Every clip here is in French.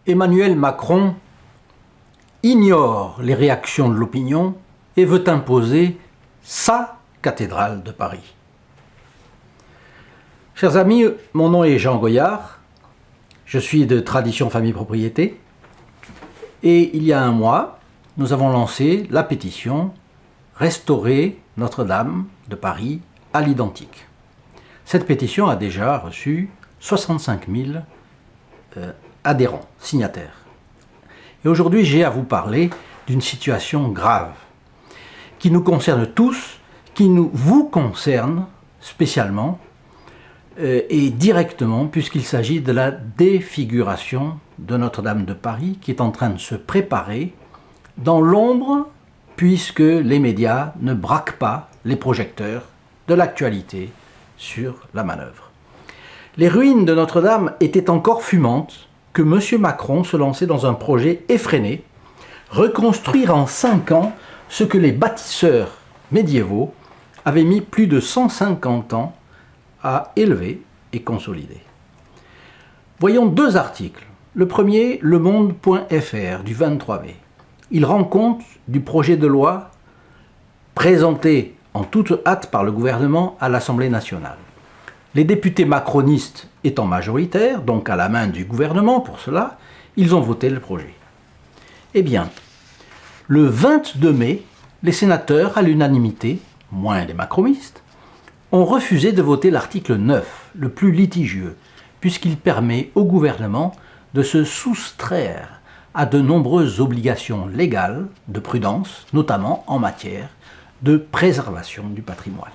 Emmanuel Macron ignore les réactions de l'opinion et veut imposer sa cathédrale de Paris. Chers amis, mon nom est Jean Goyard, je suis de Tradition Famille Propriété et il y a un mois, nous avons lancé la pétition « Restaurer Notre-Dame de Paris à l'identique ». Cette pétition a déjà reçu 65 000 adhérents, signataires. Et aujourd'hui, j'ai à vous parler d'une situation grave qui nous concerne tous, qui vous concerne spécialement et directement, puisqu'il s'agit de la défiguration de Notre-Dame de Paris qui est en train de se préparer dans l'ombre, puisque les médias ne braquent pas les projecteurs de l'actualité sur la manœuvre. Les ruines de Notre-Dame étaient encore fumantes que M. Macron se lançait dans un projet effréné, reconstruire en 5 ans ce que les bâtisseurs médiévaux avaient mis plus de 150 ans à élever et consolider. Voyons 2 articles. Le premier, lemonde.fr du 23 mai. Il rend compte du projet de loi présenté en toute hâte par le gouvernement à l'Assemblée nationale. Les députés macronistes étant majoritaires, donc à la main du gouvernement pour cela, ils ont voté le projet. Eh bien, le 22 mai, les sénateurs, à l'unanimité, moins les macronistes, ont refusé de voter l'article 9, le plus litigieux, puisqu'il permet au gouvernement de se soustraire à de nombreuses obligations légales de prudence, notamment en matière de préservation du patrimoine.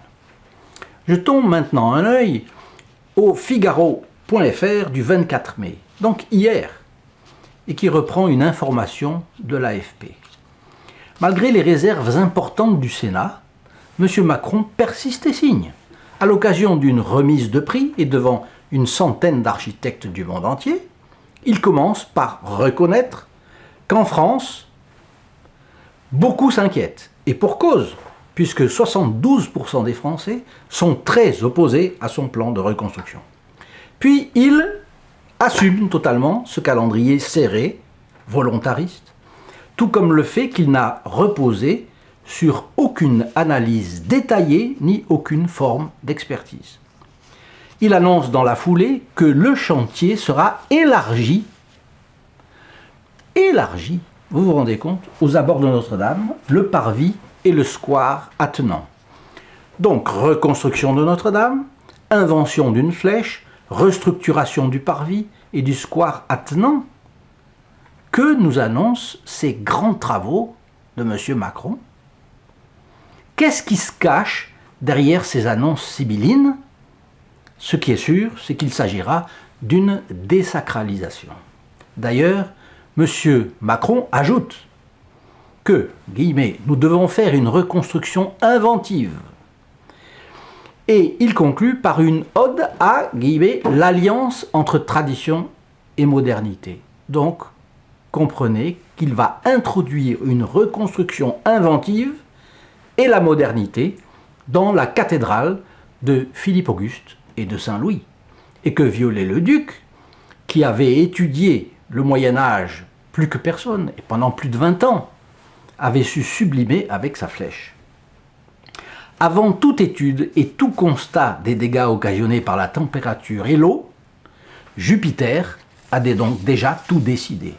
Jetons maintenant un œil au Figaro.fr du 24 mai, donc hier, et qui reprend une information de l'AFP. Malgré les réserves importantes du Sénat, M. Macron persiste et signe. À l'occasion d'une remise de prix et devant une centaine d'architectes du monde entier, il commence par reconnaître qu'en France, beaucoup s'inquiètent, et pour cause, puisque 72% des Français sont très opposés à son plan de reconstruction. Puis il assume totalement ce calendrier serré, volontariste, tout comme le fait qu'il n'a reposé sur aucune analyse détaillée ni aucune forme d'expertise. Il annonce dans la foulée que le chantier sera élargi, vous vous rendez compte, aux abords de Notre-Dame, le parvis et le square attenant. Donc, reconstruction de Notre-Dame, invention d'une flèche, restructuration du parvis et du square attenant. Que nous annoncent ces grands travaux de M. Macron? Qu'est-ce qui se cache derrière ces annonces sibyllines? Ce qui est sûr, c'est qu'il s'agira d'une désacralisation. D'ailleurs, M. Macron ajoute que, guillemets, nous devons faire une reconstruction inventive. Et il conclut par une ode à, guillemets, l'alliance entre tradition et modernité. Donc, comprenez qu'il va introduire une reconstruction inventive et la modernité dans la cathédrale de Philippe-Auguste et de Saint-Louis. Et que Viollet-le-Duc, qui avait étudié le Moyen-Âge plus que personne, et pendant plus de 20 ans, avait su sublimer avec sa flèche. Avant toute étude et tout constat des dégâts occasionnés par la température et l'eau, Jupiter a donc déjà tout décidé.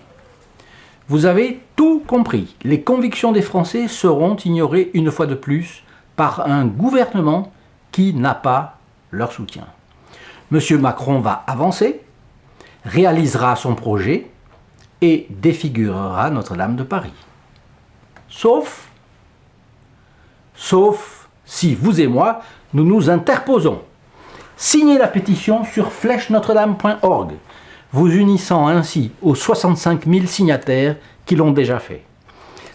Vous avez tout compris. Les convictions des Français seront ignorées une fois de plus par un gouvernement qui n'a pas leur soutien. M. Macron va avancer, réalisera son projet et défigurera Notre-Dame de Paris. Sauf si vous et moi, nous nous interposons. Signez la pétition sur flèche-notre-dame.org, vous unissant ainsi aux 65 000 signataires qui l'ont déjà fait.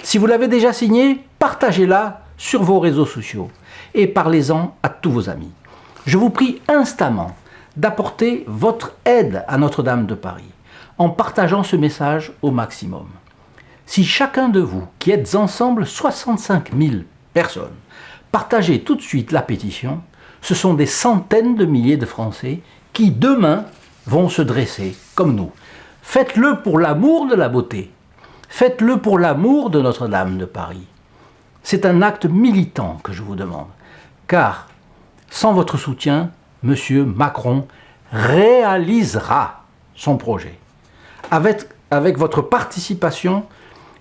Si vous l'avez déjà signée, partagez-la sur vos réseaux sociaux et parlez-en à tous vos amis. Je vous prie instamment d'apporter votre aide à Notre-Dame de Paris en partageant ce message au maximum. Si chacun de vous, qui êtes ensemble 65 000 personnes, partagez tout de suite la pétition, ce sont des centaines de milliers de Français qui, demain, vont se dresser, comme nous, Faites-le pour l'amour de la beauté. Faites-le pour l'amour de Notre-Dame de Paris. C'est un acte militant que je vous demande, car sans votre soutien, M. Macron réalisera son projet. Avec votre participation,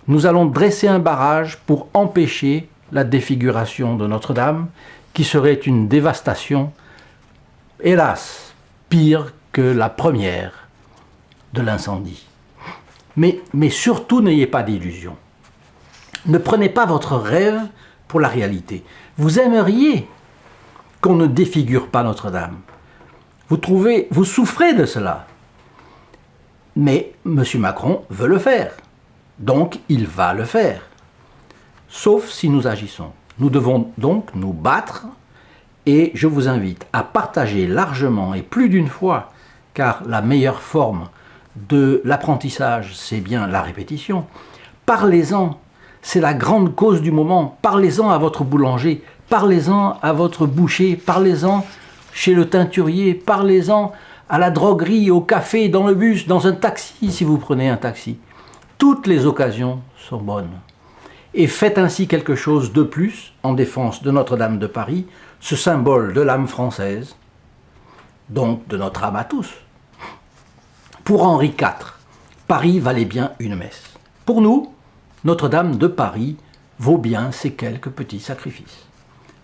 nous allons dresser un barrage pour empêcher la défiguration de Notre-Dame, qui serait une dévastation, hélas, pire que la première de l'incendie. Mais surtout, n'ayez pas d'illusions. Ne prenez pas votre rêve pour la réalité. Vous aimeriez qu'on ne défigure pas Notre-Dame. Vous souffrez de cela. Mais M. Macron veut le faire. Donc, il va le faire. Sauf si nous agissons. Nous devons donc nous battre et je vous invite à partager largement et plus d'une fois, car la meilleure forme de l'apprentissage, c'est bien la répétition. Parlez-en, c'est la grande cause du moment. Parlez-en à votre boulanger, parlez-en à votre boucher, parlez-en chez le teinturier, parlez-en à la droguerie, au café, dans le bus, dans un taxi, si vous prenez un taxi. Toutes les occasions sont bonnes. Et faites ainsi quelque chose de plus en défense de Notre-Dame de Paris, ce symbole de l'âme française, donc de notre âme à tous. Pour Henri IV, Paris valait bien une messe. Pour nous, Notre-Dame de Paris vaut bien ces quelques petits sacrifices.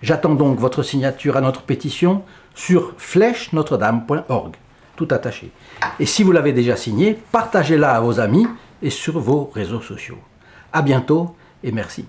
J'attends donc votre signature à notre pétition sur flèche-notre-dame.org, tout attaché. Et si vous l'avez déjà signée, partagez-la à vos amis et sur vos réseaux sociaux. À bientôt et merci.